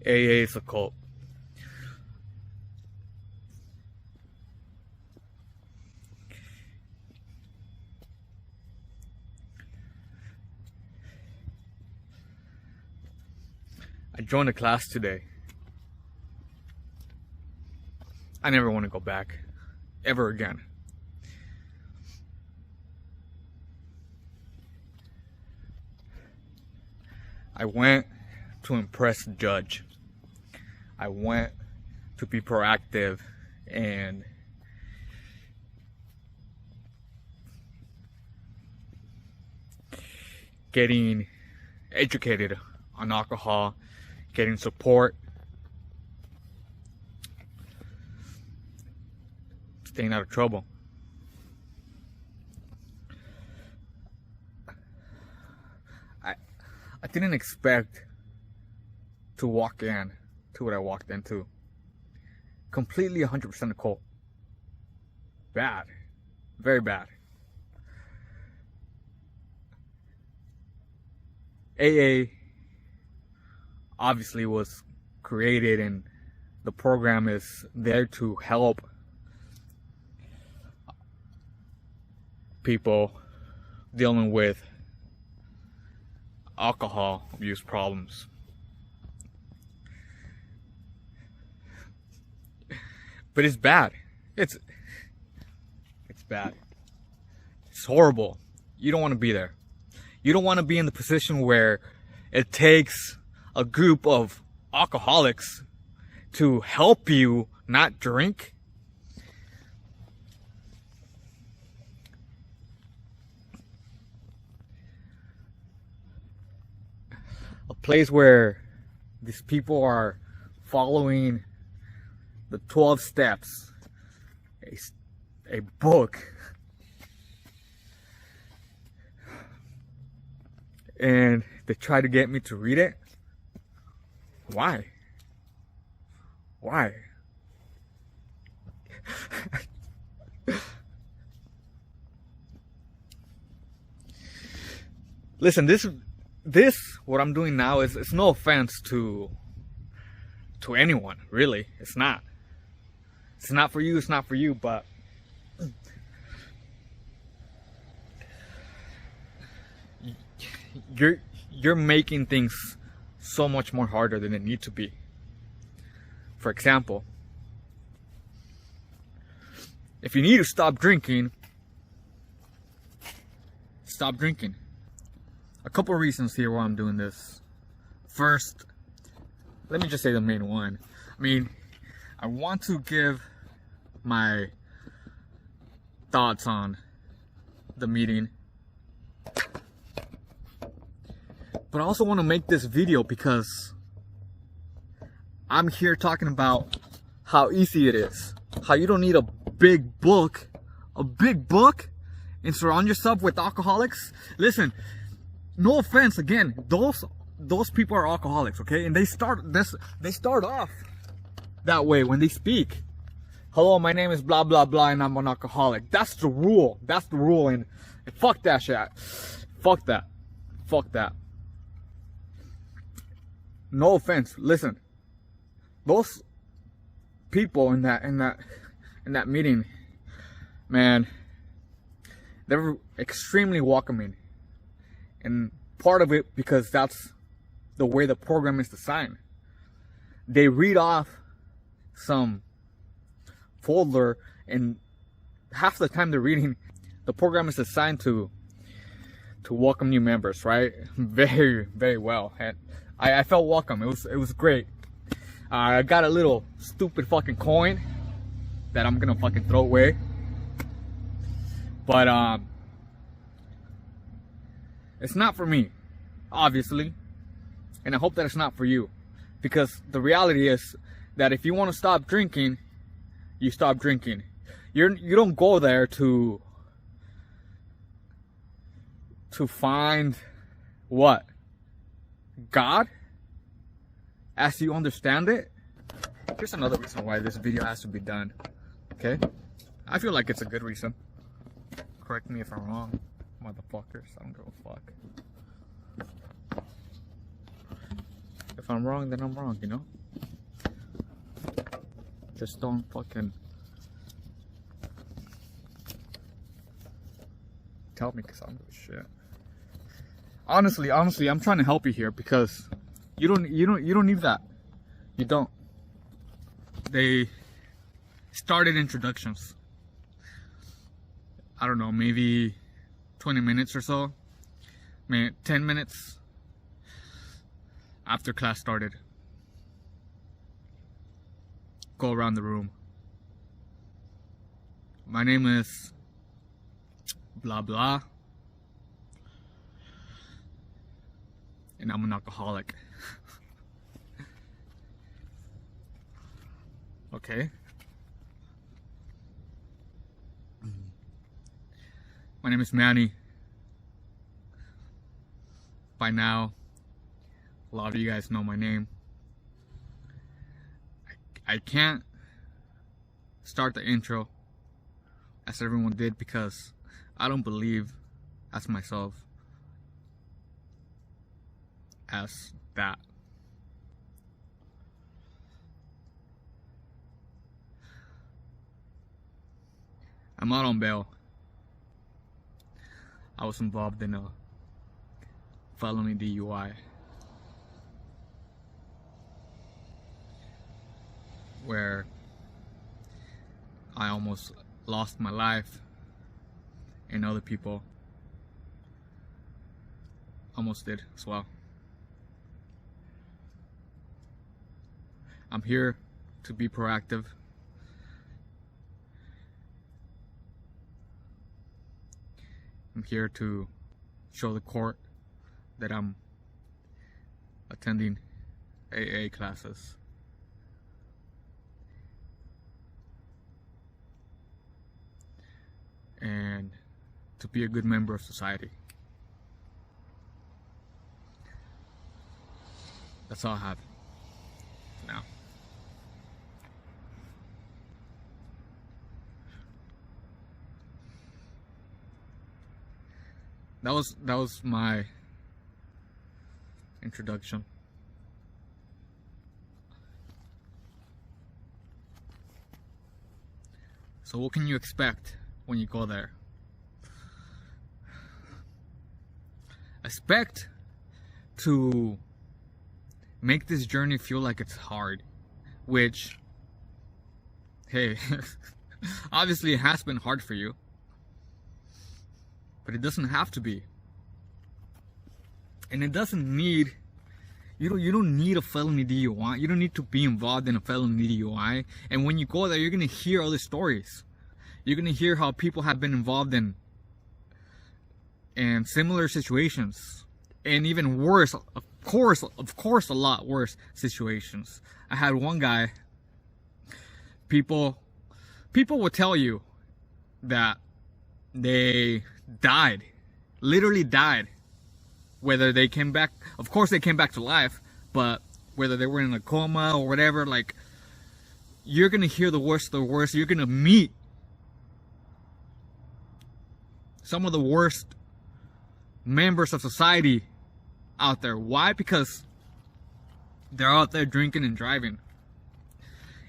AA is a cult. I joined a class today. I never want to go back. Ever again. I went to impress the judge. I went to be proactive and getting educated on alcohol, getting support, staying out of trouble. I didn't expect to walk in to what I walked into. Completely 100% a cult. Bad. Very bad. AA obviously was created, and the program is there to help people dealing with alcohol abuse problems. But it's bad. It's bad. It's horrible. You don't want to be there. You don't want to be in the position where it takes a group of alcoholics to help you not drink. A place where these people are following the 12 steps, a book, and they try to get me to read it. Why? Why? Listen, this what I'm doing now is, it's no offense to anyone, really. It's not. It's not for you, it's not for you, but you're making things so much more harder than it need to be. For example, if you need to stop drinking, stop drinking. A couple of reasons here why I'm doing this. First, let me just say the main one. I mean, I want to give my thoughts on the meeting, but I also want to make this video because I'm here talking about how easy it is, how you don't need a big book, and surround yourself with alcoholics. Listen, no offense, again, those people are alcoholics, okay? And they start off that way when they speak. Hello, my name is blah blah blah and I'm an alcoholic. That's the rule. That's the rule, and fuck that shit. Fuck that. Fuck that. No offense. Listen. Those people in that meeting, man, they were extremely welcoming. And part of it because that's the way the program is designed. They read off some folder, and half the time they're reading, the program is designed to welcome new members, right? Very, very well. And I felt welcome. It was great. I got a little stupid fucking coin that I'm gonna fucking throw away. But it's not for me, obviously, and I hope that it's not for you, because the reality is that if you want to stop drinking, you stop drinking. You don't go there to find what? God? As you understand it? Here's another reason why this video has to be done. Okay? I feel like it's a good reason. Correct me if I'm wrong, motherfuckers. I don't give a fuck. If I'm wrong, then I'm wrong, you know? Just don't fucking tell me, because I don't give a shit. Honestly, I'm trying to help you here, because you don't need that. You don't. They started introductions. I don't know, maybe 20 minutes or so. 10 minutes after class started. Go around the room. My name is blah blah, and I'm an alcoholic. Okay. My name is Manny. By now, a lot of you guys know my name. I can't start the intro as everyone did, because I don't believe as myself as that. I'm out on bail. I was involved in a felony DUI where I almost lost my life, and other people almost did as well. I'm here to be proactive. I'm here to show the court that I'm attending AA classes. And to be a good member of society. That's all I have for now. That was my introduction. So what can you expect when you go there? Expect to make this journey feel like it's hard, which, hey, obviously it has been hard for you, but it doesn't have to be. And it doesn't need, you don't need a felony DUI. You don't need to be involved in a felony DUI. And when you go there, you're gonna hear other stories. You're gonna hear how people have been involved in similar situations, and even worse, of course, a lot worse situations. I had one guy. People will tell you that they died, literally died. Whether they came back, of course they came back to life, but whether they were in a coma or whatever, like, you're gonna hear the worst of the worst. You're gonna meet some of the worst members of society out there. Why? Because they're out there drinking and driving.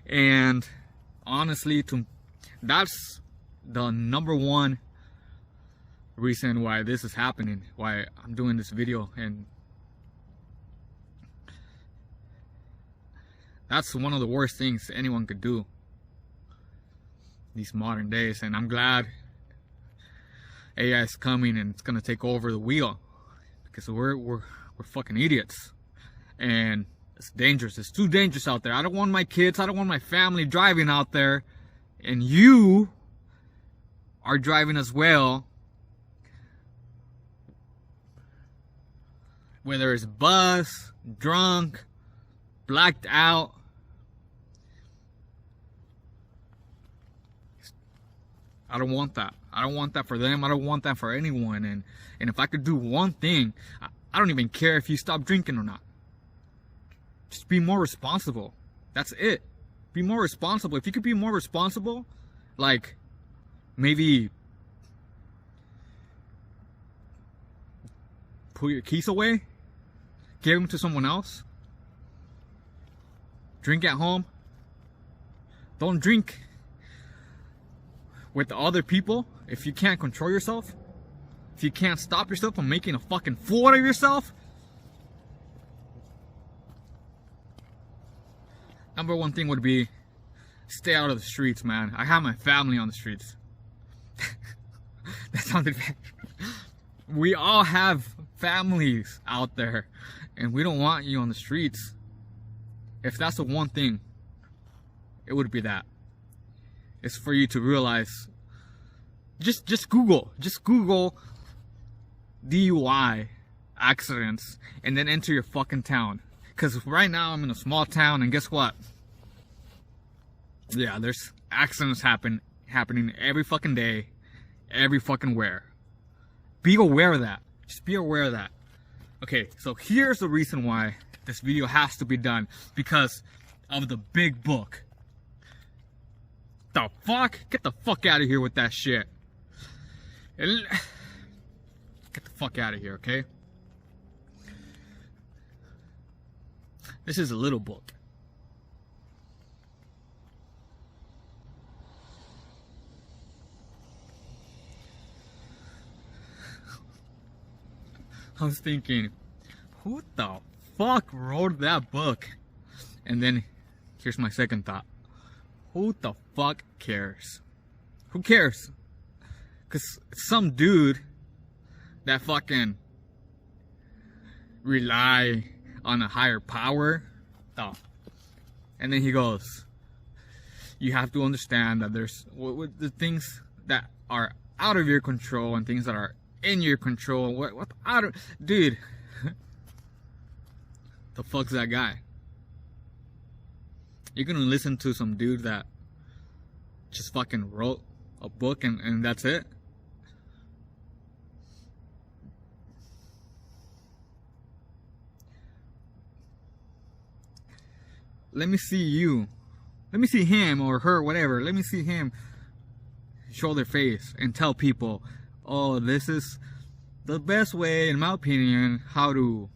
And honestly, that's the number one reason why this is happening, why I'm doing this video. And that's one of the worst things anyone could do these modern days. And I'm glad AI is coming and it's gonna take over the wheel, because we're fucking idiots, and it's dangerous. It's too dangerous out there. I don't want my kids, I don't want my family driving out there, and you are driving as well. Whether it's buzzed, drunk, blacked out. I don't want that. I don't want that for them. I don't want that for anyone. And if I could do one thing, I don't even care if you stop drinking or not. Just be more responsible. That's it. Be more responsible. If you could be more responsible, like maybe put your keys away, give them to someone else, Drink at home. Don't drink with other people if you can't control yourself. If you can't stop yourself from making a fucking fool out of yourself. Number one thing would be stay out of the streets, man. I have my family on the streets. That sounded bad. We all have families out there, and we don't want you on the streets. If that's the one thing, it would be that. It's for you to realize. Just Google DUI accidents and then enter your fucking town. Cause right now I'm in a small town, and guess what? Yeah, there's accidents happening every fucking day, every fucking where. Be aware of that. Just be aware of that. Okay, so here's the reason why this video has to be done. Because of the big book. The fuck? Get the fuck out of here with that shit. Get the fuck out of here, okay? This is a little book. I was thinking, who the fuck wrote that book? And then, here's my second thought. Who the fuck cares? Who cares? Cause some dude that fucking rely on a higher power. Oh. And then he goes, you have to understand that there's the things that are out of your control and things that are in your control. What out of, dude? The fuck's that guy? You're gonna listen to some dude that just fucking wrote a book and that's it? Let me see you. Let me see him or her, whatever. Let me see him show their face and tell people, oh, this is the best way, in my opinion, how to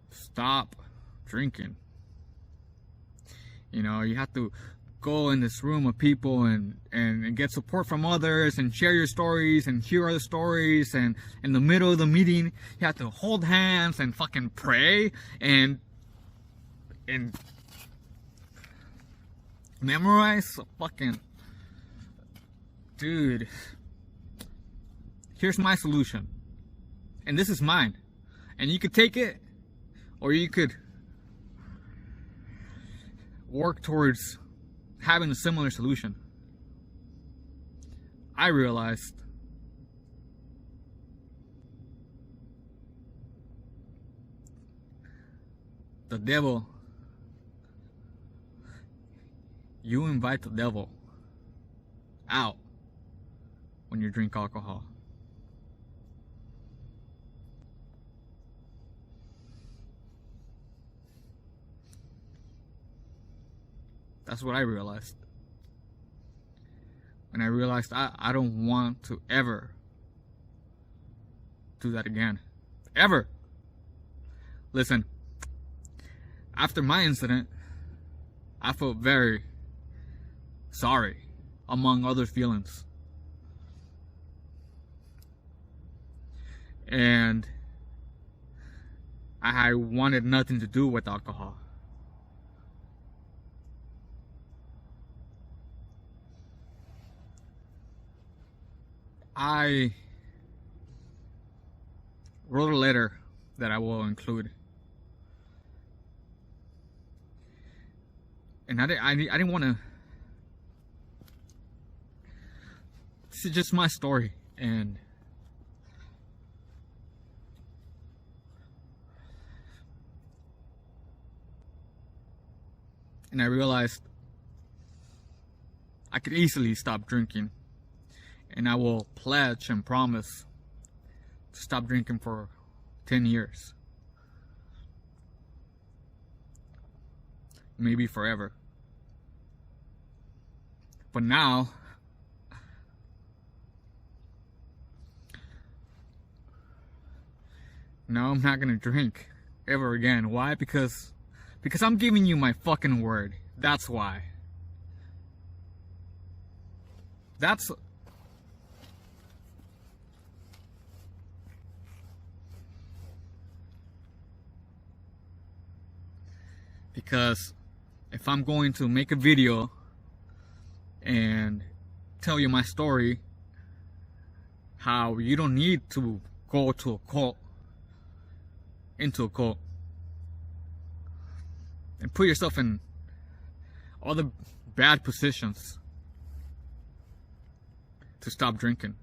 stop drinking. You know, you have to go in this room of people and get support from others and share your stories and hear other stories, and in the middle of the meeting you have to hold hands and fucking pray and memorize a fucking, dude. Here's my solution, and this is mine, and you could take it or you could work towards having a similar solution. I realized the devil, you invite the devil out when you drink alcohol. That's what I realized. And I realized I don't want to ever do that again. Ever. Listen, after my incident, I felt very sorry, among other feelings. And I wanted nothing to do with alcohol. I wrote a letter that I will include, and I didn't want to. This is just my story, and I realized I could easily stop drinking. And I will pledge and promise to stop drinking for 10 years. Maybe forever. But now, I'm not gonna drink ever again. Why? Because Because I'm giving you my fucking word. That's why. That's... Because if I'm going to make a video and tell you my story, how you don't need to go to a cult, into a cult, and put yourself in all the bad positions to stop drinking.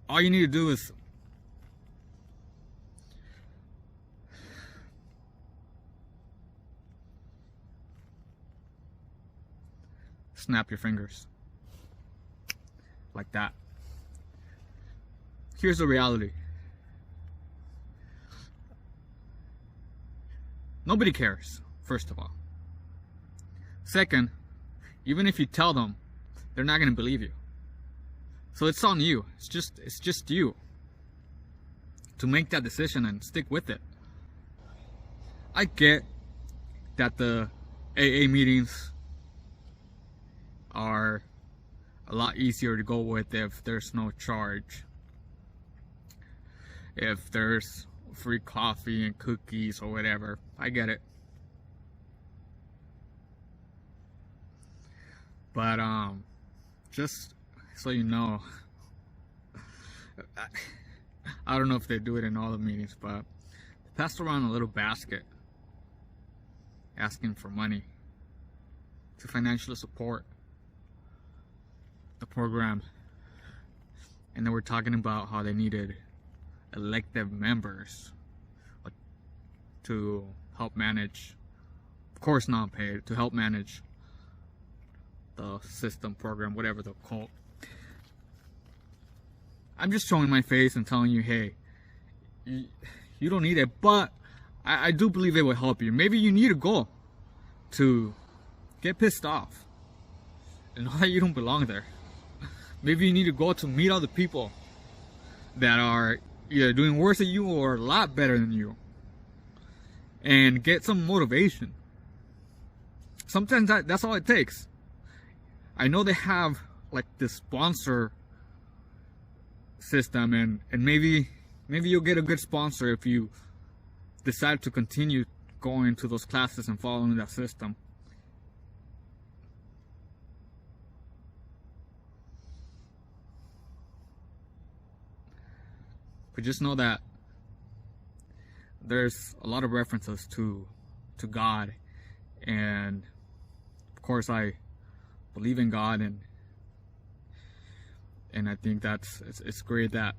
All you need to do is snap your fingers. Like that. Here's the reality. Nobody cares, first of all. Second, even if you tell them, they're not gonna believe you. So it's on you. It's just you to make that decision and stick with it. I get that the AA meetings are a lot easier to go with if there's no charge. If there's free coffee and cookies or whatever. I get it. But just so you know, I don't know if they do it in all the meetings, but they passed around a little basket asking for money to financially support the program. And they were talking about how they needed elective members to help manage, of course not paid, to help manage the system, program, whatever the cult. I'm just showing my face and telling you, hey, you don't need it, but I do believe it will help you. Maybe you need a goal to get pissed off and know that you don't belong there. Maybe you need to go to meet other people that are either doing worse than you or a lot better than you, and get some motivation. Sometimes that's all it takes. I know they have like this sponsor system, and maybe you'll get a good sponsor if you decide to continue going to those classes and following that system. But just know that there's a lot of references to God, and of course I believe in God, and I think that's it's great that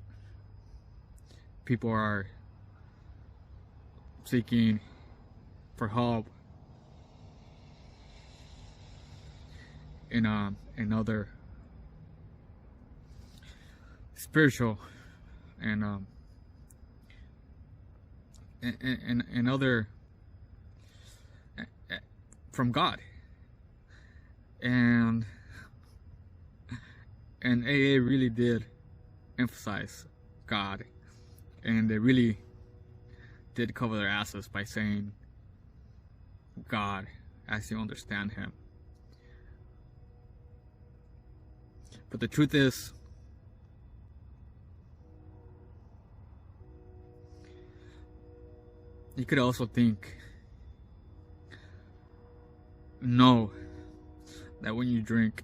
people are seeking for help in other spiritual and other from God, and AA really did emphasize God, and they really did cover their asses by saying God as you understand Him. But the truth is, you could also know that when you drink,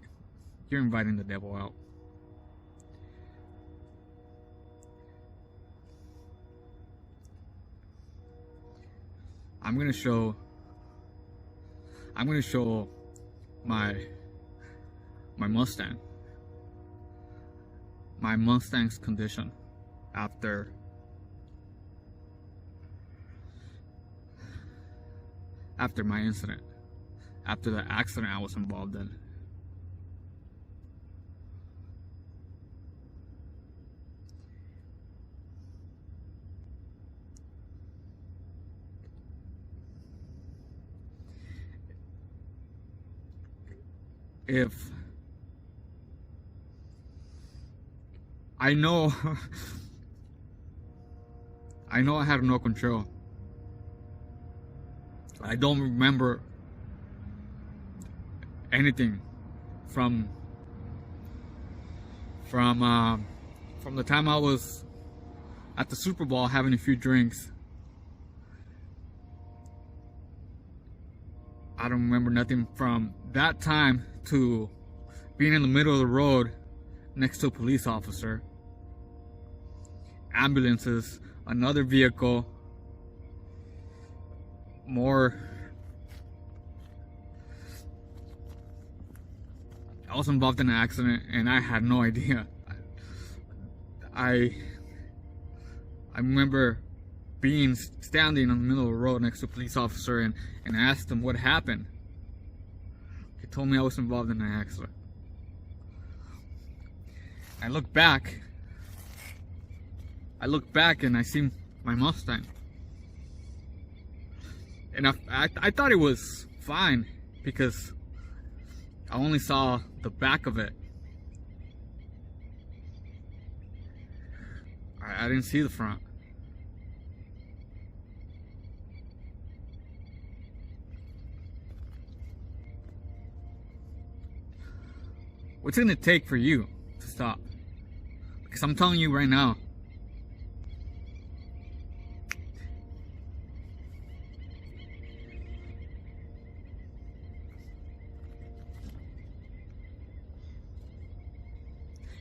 you're inviting the devil out. I'm gonna show my Mustang, my Mustang's condition after my incident, after the accident I was involved in. If I know I had no control, I don't remember anything from the time I was at the Super Bowl having a few drinks. I don't remember nothing from that time to being in the middle of the road next to a police officer, ambulances, another vehicle, more. I was involved in an accident and I had no idea. I remember being standing in the middle of the road next to a police officer and asked him what happened. He told me I was involved in an accident. I look back and I see my Mustang. And I thought it was fine because I only saw the back of it. I didn't see the front. What's it gonna take for you to stop? Because I'm telling you right now,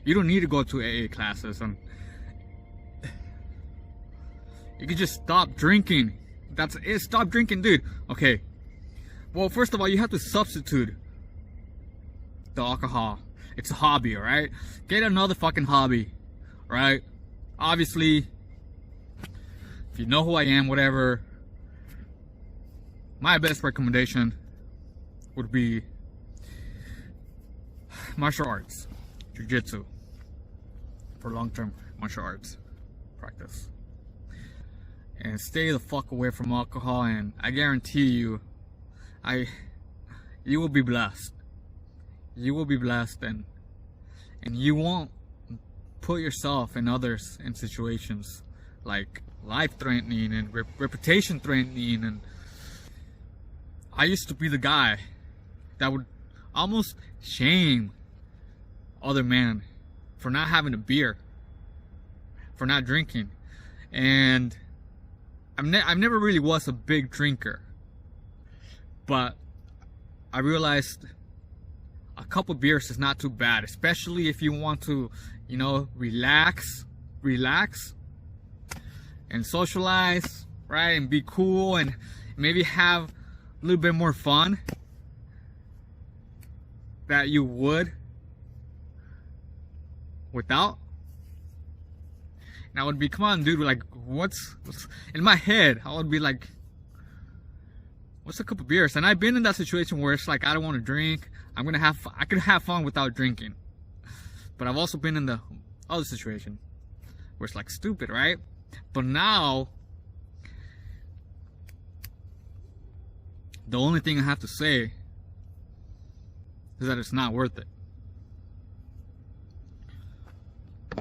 you don't need to go to AA classes, and you can just stop drinking. That's it. Stop drinking, dude. Okay. Well, first of all, you have to substitute the alcohol. It's a hobby, alright? Get another fucking hobby, right? Obviously, if you know who I am, whatever, my best recommendation would be martial arts, jiu-jitsu, for long-term martial arts practice. And stay the fuck away from alcohol, and I guarantee you, you will be blessed. You will be blessed, and you won't put yourself and others in situations like life-threatening and reputation-threatening. And I used to be the guy that would almost shame other men for not having a beer, for not drinking. And I've never really was a big drinker, but I realized a couple beers is not too bad, especially if you want to, you know, relax and socialize, right? And be cool and maybe have a little bit more fun that you would without. And I would be, come on, dude, like, what's in my head? I would be like, what's a couple beers? And I've been in that situation where it's like, I don't want to drink. I could have fun without drinking. But I've also been in the other situation where it's like stupid, right? But now, the only thing I have to say is that it's not worth it.